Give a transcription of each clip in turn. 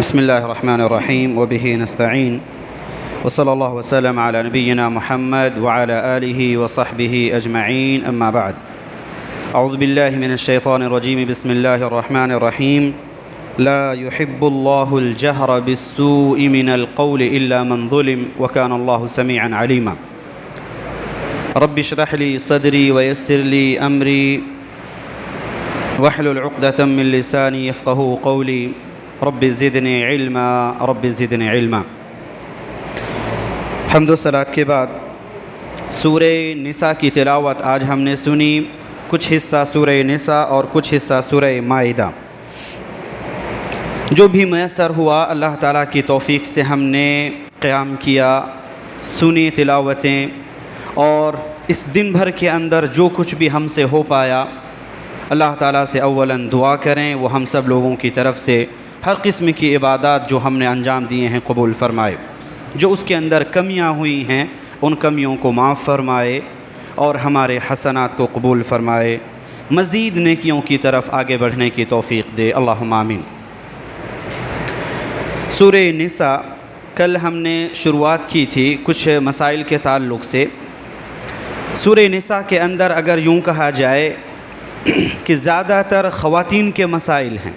بسم الله الرحمن الرحيم وبه نستعين وصلى الله وسلم على نبينا محمد وعلى آله وصحبه أجمعين أما بعد أعوذ بالله من الشيطان الرجيم بسم الله الرحمن الرحيم لا يحب الله الجهر بالسوء من القول إلا من ظلم وكان الله سميعا عليما رب اشرح لي صدري ويسر لي أمري واحلل عقدة من لساني يفقهوا قولي رب زدنی علما رب زدنی علما۔ حمد و صلات کے بعد سورہ نساء کی تلاوت آج ہم نے سنی، کچھ حصہ سورہ نساء اور کچھ حصہ سورہ مائدہ۔ جو بھی میسر ہوا اللہ تعالیٰ کی توفیق سے ہم نے قیام کیا، سنی تلاوتیں، اور اس دن بھر کے اندر جو کچھ بھی ہم سے ہو پایا اللہ تعالیٰ سے اولاً دعا کریں وہ ہم سب لوگوں کی طرف سے ہر قسم کی عبادات جو ہم نے انجام دیے ہیں قبول فرمائے، جو اس کے اندر کمیاں ہوئی ہیں ان کمیوں کو معاف فرمائے اور ہمارے حسنات کو قبول فرمائے، مزید نیکیوں کی طرف آگے بڑھنے کی توفیق دے، اللہم آمین۔ سورہ نساء کل ہم نے شروعات کی تھی کچھ مسائل کے تعلق سے۔ سورہ نساء کے اندر اگر یوں کہا جائے کہ زیادہ تر خواتین کے مسائل ہیں،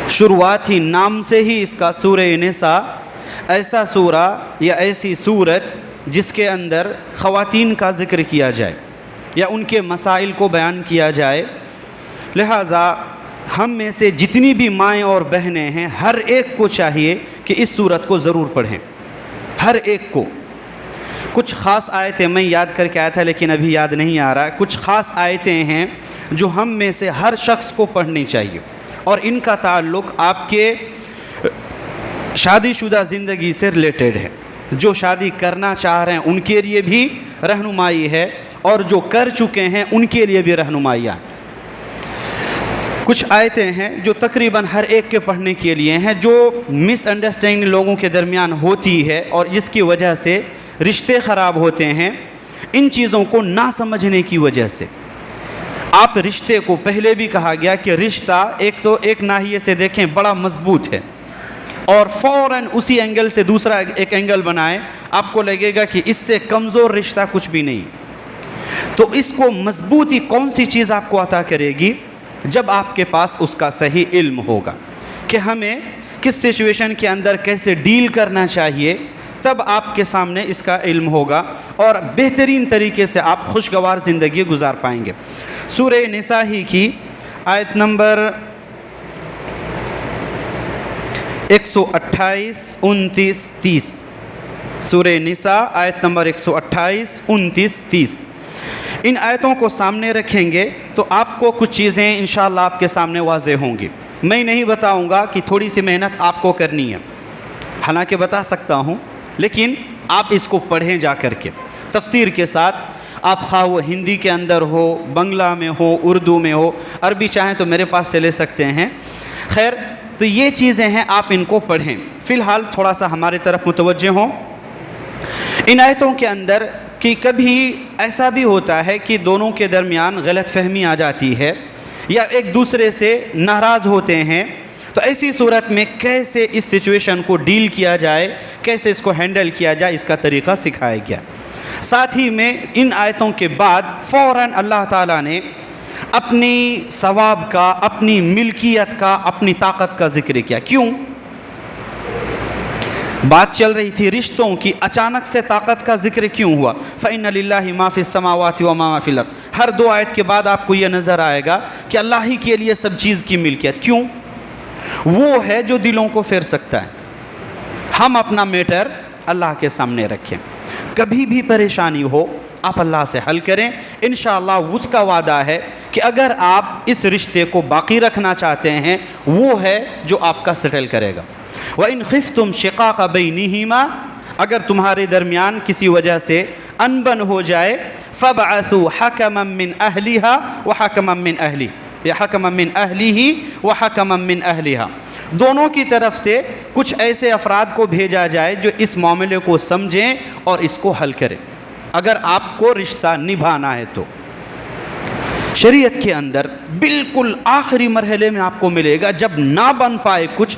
شروعات ہی نام سے ہی اس کا سورہ نساء ایسا سورہ یا ایسی سورت جس کے اندر خواتین کا ذکر کیا جائے یا ان کے مسائل کو بیان کیا جائے، لہٰذا ہم میں سے جتنی بھی مائیں اور بہنیں ہیں ہر ایک کو چاہیے کہ اس سورت کو ضرور پڑھیں، ہر ایک کو۔ کچھ خاص آیتیں میں یاد کر کے آیا تھا لیکن ابھی یاد نہیں آ رہا، کچھ خاص آیتیں ہیں جو ہم میں سے ہر شخص کو پڑھنی چاہیے اور ان کا تعلق آپ کے شادی شدہ زندگی سے ریلیٹڈ ہے۔ جو شادی کرنا چاہ رہے ہیں ان کے لیے بھی رہنمائی ہے اور جو کر چکے ہیں ان کے لیے بھی رہنمائیاں۔ کچھ آیتیں ہیں جو تقریباً ہر ایک کے پڑھنے کے لیے ہیں، جو مس انڈرسٹینڈنگ لوگوں کے درمیان ہوتی ہے اور جس کی وجہ سے رشتے خراب ہوتے ہیں، ان چیزوں کو نہ سمجھنے کی وجہ سے۔ آپ رشتے کو پہلے بھی کہا گیا کہ رشتہ ایک ناحیے سے دیکھیں بڑا مضبوط ہے اور فوراً اسی اینگل سے دوسرا ایک اینگل بنائیں، آپ کو لگے گا کہ اس سے کمزور رشتہ کچھ بھی نہیں۔ تو اس کو مضبوطی کون سی چیز آپ کو عطا کرے گی؟ جب آپ کے پاس اس کا صحیح علم ہوگا کہ ہمیں کس سچویشن کے اندر کیسے ڈیل کرنا چاہیے، تب آپ کے سامنے اس کا علم ہوگا اور بہترین طریقے سے آپ خوشگوار زندگی گزار پائیں گے۔ سورہ نساء ہی کی آیت نمبر 128، 29، 30۔ سورہ نساء آیت نمبر 128، 29، 30۔ ان آیتوں کو سامنے رکھیں گے تو آپ کو کچھ چیزیں انشاءاللہ آپ کے سامنے واضح ہوں گی۔ میں نہیں بتاؤں گا کہ تھوڑی سی محنت آپ کو کرنی ہے، حالانکہ بتا سکتا ہوں، لیکن آپ اس کو پڑھیں جا کر کے تفسیر کے ساتھ۔ آپ خواہ وہ ہندی کے اندر ہو، بنگلہ میں ہو، اردو میں ہو، عربی چاہیں تو میرے پاس سے لے سکتے ہیں۔ خیر، تو یہ چیزیں ہیں، آپ ان کو پڑھیں۔ فی الحال تھوڑا سا ہماری طرف متوجہ ہوں۔ ان آیتوں کے اندر کہ کبھی ایسا بھی ہوتا ہے کہ دونوں کے درمیان غلط فہمی آ جاتی ہے یا ایک دوسرے سے ناراض ہوتے ہیں، تو ایسی صورت میں کیسے اس سچویشن کو ڈیل کیا جائے، کیسے اس کو ہینڈل کیا جائے، اس کا طریقہ سکھایا گیا۔ ساتھ ہی میں ان آیتوں کے بعد فوراً اللہ تعالیٰ نے اپنی ثواب کا، اپنی ملکیت کا، اپنی طاقت کا ذکر کیا۔ کیوں؟ بات چل رہی تھی رشتوں کی، اچانک سے طاقت کا ذکر کیوں ہوا؟ فَإِنَّ لِلَّهِ مَا فِي السَّمَاوَاتِ وَمَا فِي الْأَرْضِ۔ ہر دو آیت کے بعد آپ کو یہ نظر آئے گا کہ اللہ ہی کے لیے سب چیز کی ملکیت۔ کیوں؟ وہ ہے جو دلوں کو پھیر سکتا ہے۔ ہم اپنا میٹر اللہ کے سامنے رکھیں، کبھی بھی پریشانی ہو آپ اللہ سے حل کریں، انشاءاللہ اس کا وعدہ ہے کہ اگر آپ اس رشتے کو باقی رکھنا چاہتے ہیں وہ ہے جو آپ کا سیٹل کرے گا۔ وَإِنْ خِفْتُمْ شِقَاقَ بَيْنِهِمَا، اگر تمہارے درمیان کسی وجہ سے انبن ہو جائے، فَابْعَثُوا حَكَمًا مِّنْ أَهْلِهَا وَحَكَمًا مِّنْ أَهْلِهِ، یا حَكَمًا مِّنْ أَهْلِهِ وَحَكَمًا مِّنْ أَهْلِهَا، دونوں کی طرف سے کچھ ایسے افراد کو بھیجا جائے جو اس معاملے کو سمجھیں اور اس کو حل کریں، اگر آپ کو رشتہ نبھانا ہے تو۔ شریعت کے اندر بالکل آخری مرحلے میں آپ کو ملے گا جب نہ بن پائے کچھ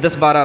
10, 12,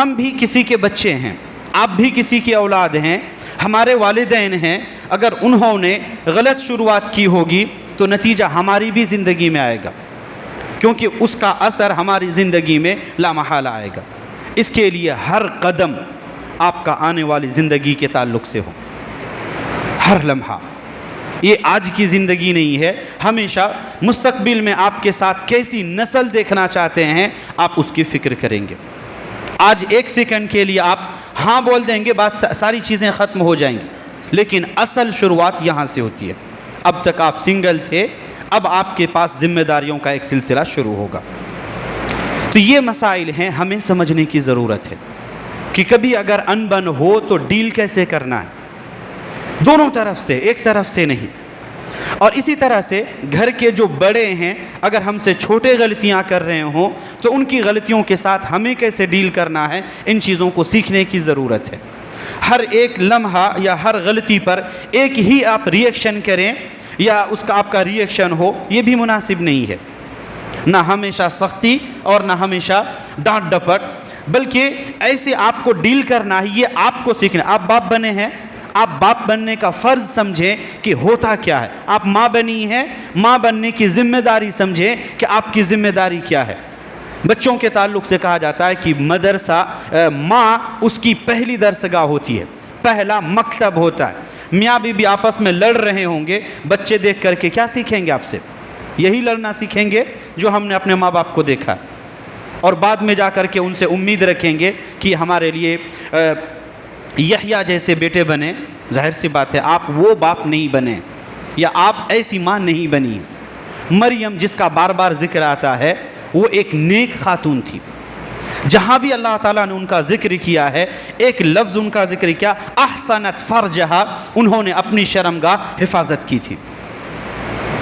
ہم بھی کسی کے بچے ہیں، آپ بھی کسی کی اولاد ہیں، ہمارے والدین ہیں، اگر انہوں نے غلط شروعات کی ہوگی تو نتیجہ ہماری بھی زندگی میں آئے گا، کیونکہ اس کا اثر ہماری زندگی میں لامحالہ آئے گا۔ اس کے لیے ہر قدم آپ کا آنے والی زندگی کے تعلق سے ہو، ہر لمحہ۔ یہ آج کی زندگی نہیں ہے، ہمیشہ مستقبل میں آپ کے ساتھ کیسی نسل دیکھنا چاہتے ہیں آپ اس کی فکر کریں گے۔ آج ایک سیکنڈ کے لیے آپ ہاں بول دیں گے، بات ساری چیزیں ختم ہو جائیں گی، لیکن اصل شروعات یہاں سے ہوتی ہے۔ اب تک آپ سنگل تھے، اب آپ کے پاس ذمہ داریوں کا ایک سلسلہ شروع ہوگا۔ تو یہ مسائل ہیں، ہمیں سمجھنے کی ضرورت ہے کہ کبھی اگر انبن ہو تو ڈیل کیسے کرنا ہے، دونوں طرف سے، ایک طرف سے نہیں۔ اور اسی طرح سے گھر کے جو بڑے ہیں اگر ہم سے چھوٹے غلطیاں کر رہے ہوں تو ان کی غلطیوں کے ساتھ ہمیں کیسے ڈیل کرنا ہے، ان چیزوں کو سیکھنے کی ضرورت ہے۔ ہر ایک لمحہ یا ہر غلطی پر ایک ہی آپ ریئیکشن کریں یا اس کا آپ کا ریئیکشن ہو، یہ بھی مناسب نہیں ہے۔ نہ ہمیشہ سختی اور نہ ہمیشہ ڈانٹ ڈپٹ، بلکہ ایسے آپ کو ڈیل کرنا ہے، یہ آپ کو سیکھنا۔ آپ باپ بنے ہیں، آپ باپ بننے کا فرض سمجھیں کہ ہوتا کیا ہے۔ آپ ماں بنی ہیں، ماں بننے کی ذمہ داری سمجھیں کہ آپ کی ذمہ داری کیا ہے۔ بچوں کے تعلق سے کہا جاتا ہے کہ مدرسہ، ماں اس کی پہلی درسگاہ ہوتی ہے، پہلا مکتب ہوتا ہے۔ میاں بیوی آپس میں لڑ رہے ہوں گے، بچے دیکھ کر کے کیا سیکھیں گے آپ سے؟ یہی لڑنا سیکھیں گے جو ہم نے اپنے ماں باپ کو دیکھا، اور بعد میں جا کر کے ان سے امید رکھیں گے کہ ہمارے لیے یحییٰ جیسے بیٹے بنے۔ ظاہر سی بات ہے آپ وہ باپ نہیں بنے، یا آپ ایسی ماں نہیں بنی۔ مریم جس کا بار بار ذکر آتا ہے وہ ایک نیک خاتون تھی، جہاں بھی اللہ تعالیٰ نے ان کا ذکر کیا ہے ایک لفظ ان کا ذکر کیا، احسنت فرجہا، انہوں نے اپنی شرمگاہ حفاظت کی تھی،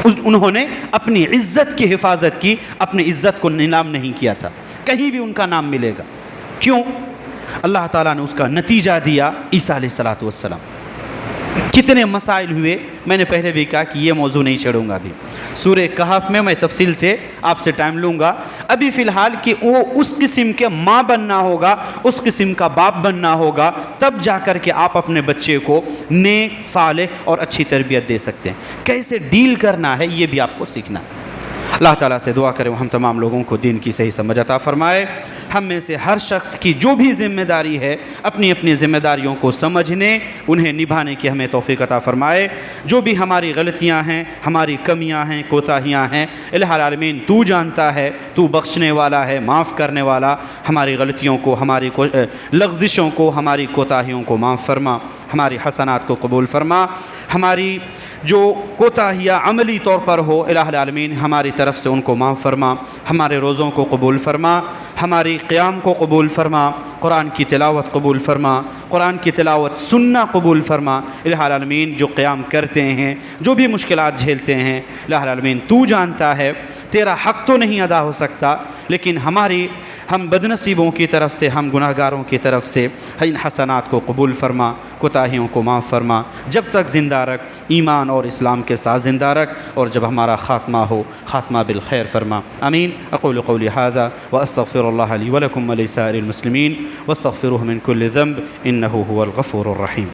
انہوں نے اپنی عزت کی حفاظت کی، اپنی عزت کو نیلام نہیں کیا تھا۔ کہیں بھی ان کا نام ملے گا، کیوں؟ اللہ تعالیٰ نے اس کا نتیجہ دیا عیسیٰ علیہ السلام۔ کتنے مسائل ہوئے، میں نے پہلے بھی کہا کہ یہ موضوع نہیں چھڑوں گا ابھی، سورہ کہف میں تفصیل سے آپ سے ٹائم لوں گا۔ ابھی فی الحال کہ وہ اس قسم کے ماں بننا ہوگا، اس قسم کا باپ بننا ہوگا، تب جا کر کے آپ اپنے بچے کو نیک، صالح اور اچھی تربیت دے سکتے ہیں۔ کیسے ڈیل کرنا ہے یہ بھی آپ کو سیکھنا ہے۔ اللہ تعالیٰ سے دعا کریں ہم تمام لوگوں کو دین کی صحیح سمجھ عطا فرمائے۔ ہم میں سے ہر شخص کی جو بھی ذمہ داری ہے اپنی اپنی ذمہ داریوں کو سمجھنے، انہیں نبھانے کی ہمیں توفیق عطا فرمائے۔ جو بھی ہماری غلطیاں ہیں، ہماری کمیاں ہیں، کوتاہیاں ہیں، الہ العالمین تو جانتا ہے، تو بخشنے والا ہے، معاف کرنے والا۔ ہماری غلطیوں کو، ہماری لغزشوں کو، ہماری کوتاہیوں کو معاف فرما، ہماری حسنات کو قبول فرما۔ ہماری جو کوتاہیاں عملی طور پر ہو الہ العالمین ہماری طرف سے ان کو معاف فرما، ہمارے روزوں کو قبول فرما، ہماری قیام کو قبول فرما، قرآن کی تلاوت قبول فرما، قرآن کی تلاوت سننا قبول فرما۔ الہ العالمین جو قیام کرتے ہیں، جو بھی مشکلات جھیلتے ہیں، الہ العالمین تو جانتا ہے، تیرا حق تو نہیں ادا ہو سکتا، لیکن ہم بدنصیبوں کی طرف سے، ہم گناہ گاروں کی طرف سے ان حسنات کو قبول فرما، کوتاہیوں کو معاف فرما۔ جب تک زندہ رکھ، ایمان اور اسلام کے ساتھ زندہ رکھ، اور جب ہمارا خاتمہ ہو، خاتمہ بالخیر فرما۔ آمین۔ اقول قولی ھذا واستغفر اللہ لی ولکم ولسائر المسلمین واستغفروہ من کل ذنب انہ هو الغفور الرحیم۔